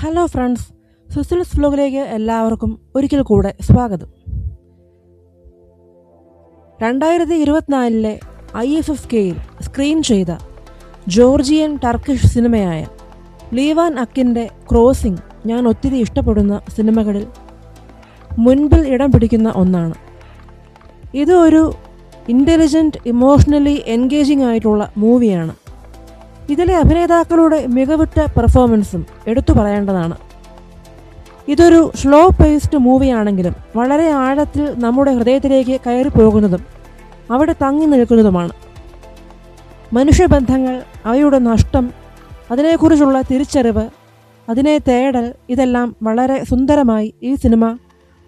Hello friends, സുസിൽസ് വ്ലോഗിലേക്ക് എല്ലാവർക്കും ഒരിക്കൽ കൂടെ സ്വാഗതം. 2024 IFFKയിൽ സ്ക്രീൻ ചെയ്ത ജോർജിയൻ ടർക്കിഷ് സിനിമയായ ലീവാൻ അക്കിൻ്റെ ക്രോസിംഗ് ഞാൻ ഒത്തിരി ഇഷ്ടപ്പെടുന്ന സിനിമകളിൽ മുൻപിൽ ഇടം പിടിക്കുന്ന ഒന്നാണ്. ഇത് ഒരു ഇൻ്റലിജൻറ്റ്, ഇമോഷണലി എൻഗേജിംഗ് ആയിട്ടുള്ള മൂവിയാണ്. ഇതിലെ അഭിനേതാക്കളുടെ മികവുറ്റ പെർഫോമൻസും എടുത്തു പറയേണ്ടതാണ്. ഇതൊരു സ്ലോ പേസ്ഡ് മൂവിയാണെങ്കിലും വളരെ ആഴത്തിൽ നമ്മുടെ ഹൃദയത്തിലേക്ക് കയറി പോകുന്നതും അവിടെ തങ്ങി നിൽക്കുന്നതുമാണ്. മനുഷ്യബന്ധങ്ങൾ, അവയുടെ നഷ്ടം, അതിനെക്കുറിച്ചുള്ള തിരിച്ചറിവ്, അതിനെ തേടൽ, ഇതെല്ലാം വളരെ സുന്ദരമായി ഈ സിനിമ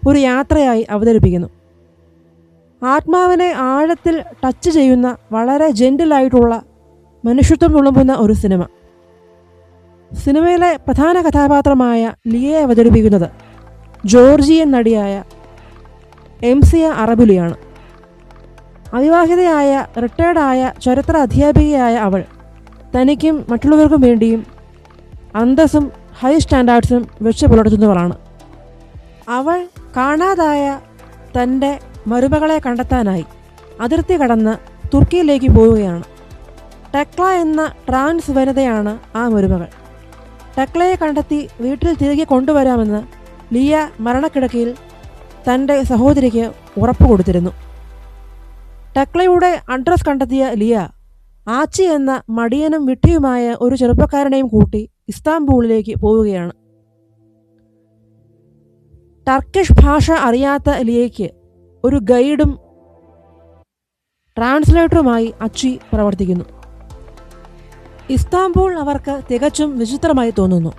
ഒരു യാത്രയായി അവതരിപ്പിക്കുന്നു. ആത്മാവിനെ ആഴത്തിൽ ടച്ച് ചെയ്യുന്ന വളരെ ജെന്റിലായിട്ടുള്ള മനുഷ്യത്വം തുളുമ്പുന്ന ഒരു സിനിമ. സിനിമയിലെ പ്രധാന കഥാപാത്രമായ ലിയയെ അവതരിപ്പിക്കുന്നത് ജോർജിയൻ നടിയായ എംസിയ അറബുലിയാണ്. അവിവാഹിതയായ റിട്ടയർഡായ ചരിത്ര അധ്യാപികയായ അവൾ തനിക്കും മറ്റുള്ളവർക്കും വേണ്ടിയും അന്തസ്സും ഹൈ സ്റ്റാൻഡേർഡ്സും വെച്ച് പുലർത്തുന്നവളാണ്. അവൾ കാണാതായ തൻ്റെ മരുമകളെ കണ്ടെത്താനായി അതിർത്തി കടന്ന് തുർക്കിയിലേക്ക് പോവുകയാണ്. ടെക്ല എന്ന ട്രാൻസ് വനിതയാണ് ആ മരുമകൾ. ടെക്ലയെ കണ്ടെത്തി വീട്ടിൽ തിരികെ കൊണ്ടുവരാമെന്ന് ലിയ മരണക്കിടക്കയിൽ തൻ്റെ സഹോദരിക്ക് ഉറപ്പ് കൊടുത്തിരുന്നു. ടെക്ലയുടെ അഡ്രസ് കണ്ടെത്തിയ ലിയ ആച്ചി എന്ന മടിയനും വിട്ടിയുമായ ഒരു ചെറുപ്പക്കാരനെയും കൂട്ടി ഇസ്താംബൂളിലേക്ക് പോവുകയാണ്. ടർക്കിഷ് ഭാഷ അറിയാത്ത ലിയയ്ക്ക് ഒരു ഗൈഡും ട്രാൻസ്ലേറ്ററുമായി അച്ചി പ്രവർത്തിക്കുന്നു. ഇസ്താംബൂൾ അവർക്ക് തികച്ചും വിചിത്രമായി തോന്നുന്നു.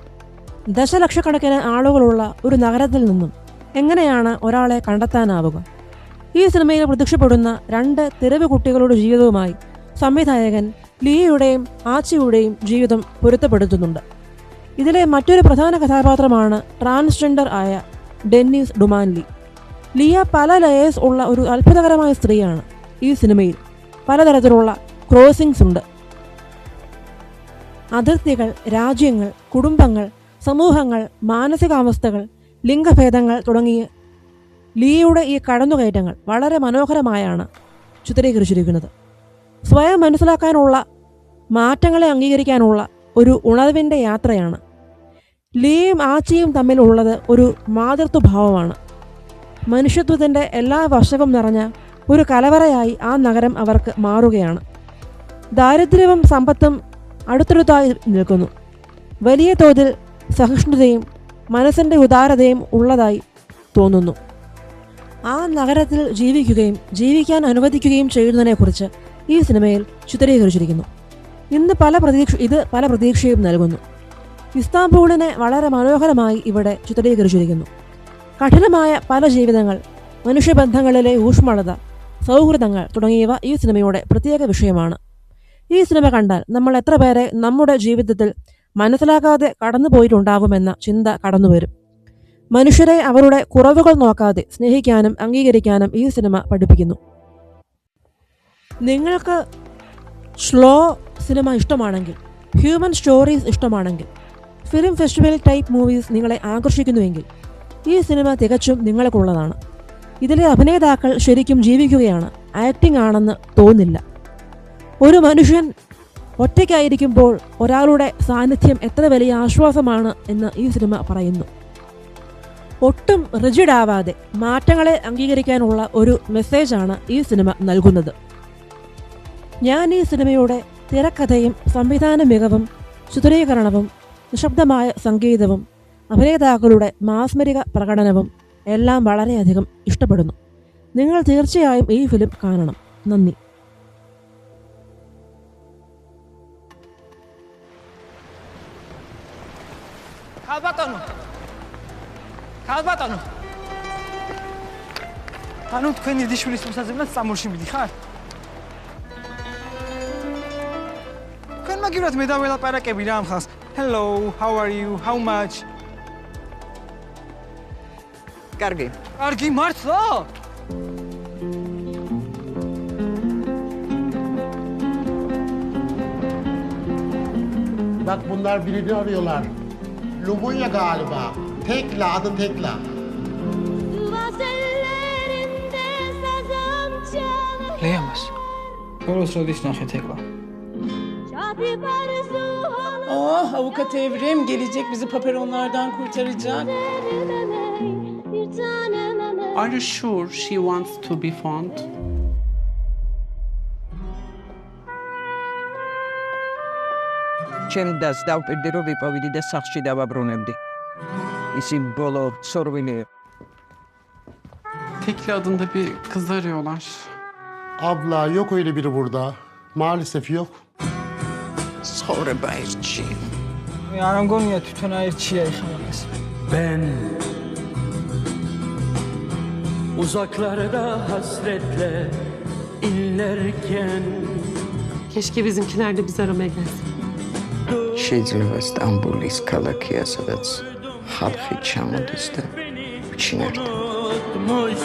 ദശലക്ഷക്കണക്കിന് ആളുകളുള്ള ഒരു നഗരത്തിൽ നിന്നും എങ്ങനെയാണ് ഒരാളെ കണ്ടെത്താനാവുക? ഈ സിനിമയിൽ പ്രത്യക്ഷപ്പെടുന്ന 2 തെരുവ് കുട്ടികളുടെ ജീവിതവുമായി സംവിധായകൻ ലിയയുടെയും ആച്ചിയുടെയും ജീവിതം പൊരുത്തപ്പെടുത്തുന്നുണ്ട്. ഇതിലെ മറ്റൊരു പ്രധാന കഥാപാത്രമാണ് ട്രാൻസ്ജെൻഡർ ആയ ഡെന്നിസ് ഡുമാൻലി. ലിയ പല ലെയേഴ്സ് ഉള്ള ഒരു അത്ഭുതകരമായ സ്ത്രീയാണ്. ഈ സിനിമയിൽ പലതരത്തിലുള്ള ക്രോസിംഗ്സ് ഉണ്ട്. അതിർത്തികൾ, രാജ്യങ്ങൾ, കുടുംബങ്ങൾ, സമൂഹങ്ങൾ, മാനസികാവസ്ഥകൾ, ലിംഗഭേദങ്ങൾ തുടങ്ങിയ ലിയയുടെ ഈ കടന്നുകയറ്റങ്ങൾ വളരെ മനോഹരമായാണ് ചിത്രീകരിച്ചിരിക്കുന്നത്. സ്വയം മനസ്സിലാക്കാനുള്ള, മാറ്റങ്ങളെ അംഗീകരിക്കാനുള്ള ഒരു ഉണർവിൻ്റെ യാത്രയാണ്. ലിയയും ആച്ചിയും തമ്മിലുള്ളത് ഒരു മാതൃത്വഭാവമാണ്. മനുഷ്യത്വത്തിൻ്റെ എല്ലാ വശവും നിറഞ്ഞ ഒരു കലവറയായി ആ നഗരം അവർക്ക് മാറുകയാണ്. ദാരിദ്ര്യവും സമ്പത്തും അടുത്തടുത്തായി നിൽക്കുന്നു. വലിയ തോതിൽ സഹിഷ്ണുതയും മനസ്സിൻ്റെ ഉദാരതയും ഉള്ളതായി തോന്നുന്നു. ആ നഗരത്തിൽ ജീവിക്കുകയും ജീവിക്കാൻ അനുവദിക്കുകയും ചെയ്യുന്നതിനെക്കുറിച്ച് ഈ സിനിമയിൽ ചിത്രീകരിച്ചിരിക്കുന്നു. ഇത് പല പ്രതീക്ഷയും നൽകുന്നു. ഇസ്താംബൂളിനെ വളരെ മനോഹരമായി ഇവിടെ ചിത്രീകരിച്ചിരിക്കുന്നു. കഠിനമായ പല ജീവിതങ്ങൾ, മനുഷ്യബന്ധങ്ങളിലെ ഊഷ്മളത, സൗഹൃദങ്ങൾ തുടങ്ങിയവ ഈ സിനിമയുടെ പ്രത്യേക വിഷയമാണ്. ഈ സിനിമ കണ്ടാൽ നമ്മൾ എത്ര പേരെ നമ്മുടെ ജീവിതത്തിൽ മനസ്സിലാക്കാതെ കടന്നുപോയിട്ടുണ്ടാവുമെന്ന ചിന്ത കടന്നുവരും. മനുഷ്യരെ അവരുടെ കുറവുകൾ നോക്കാതെ സ്നേഹിക്കാനും അംഗീകരിക്കാനും ഈ സിനിമ പഠിപ്പിക്കുന്നു. നിങ്ങൾക്ക് സ്ലോ സിനിമ ഇഷ്ടമാണെങ്കിൽ, ഹ്യൂമൻ സ്റ്റോറീസ് ഇഷ്ടമാണെങ്കിൽ, ഫിലിം ഫെസ്റ്റിവൽ ടൈപ്പ് മൂവീസ് നിങ്ങളെ ആകർഷിക്കുന്നുവെങ്കിൽ ഈ സിനിമ തികച്ചും നിങ്ങൾക്കുള്ളതാണ്. ഇതിലെ അഭിനേതാക്കൾ ശരിക്കും ജീവിക്കുകയാണ്, ആക്ടിംഗ് ആണെന്ന് തോന്നില്ല. ഒരു മനുഷ്യൻ ഒറ്റയ്ക്കായിരിക്കുമ്പോൾ ഒരാളുടെ സാന്നിധ്യം എത്ര വലിയ ആശ്വാസമാണ് എന്ന് ഈ സിനിമ പറയുന്നു. ഒട്ടും റിജിഡാവാതെ മാറ്റങ്ങളെ അംഗീകരിക്കാനുള്ള ഒരു മെസ്സേജാണ് ഈ സിനിമ നൽകുന്നത്. ഞാൻ ഈ സിനിമയുടെ തിരക്കഥയും സംവിധാന മികവും ചിത്രീകരണവും നിശബ്ദമായ സംഗീതവും അഭിനേതാക്കളുടെ മാസ്മരിക പ്രകടനവും എല്ലാം വളരെയധികം ഇഷ്ടപ്പെടുന്നു. നിങ്ങൾ തീർച്ചയായും ഈ ഫിലിം കാണണം. നന്ദി. ქალბატონო ანუ თქვენი დიშვილის მოსაზრებლად სამურში მიდიხარ? თქვენ მაგივრად მე დაველაპარაკები რა ამ ხალხს. Hello, how are you? How much? კარგი მართლა? Bak bunlar birini arıyorlar. Lumunya galiba. Tekla, adı Tekla. Leamas. Doğru söylüyorsun Ahmet Tekla. Oh, avukat Evrim gelecek, bizi paperonlardan kurtaracak. Are you sure she wants to be found? Чем да здав педерови поведи да сахчи да вабронемди. İsim bolo sorvini. Tekli adında bir kız arıyorlar. Abla yok öyle biri burada. Maalesef yok. Sonra bayırçı. Yani Gonya tütünayır çiğe yıkamayız. Ben uzaklarda hasretle inlerken Keşke bizimkiler de bizi aramaya gelsin. Şehirli İstanbul'is kalakiyasıdız. Harfi çamudizde. Uçinirdi. unutmuşsun.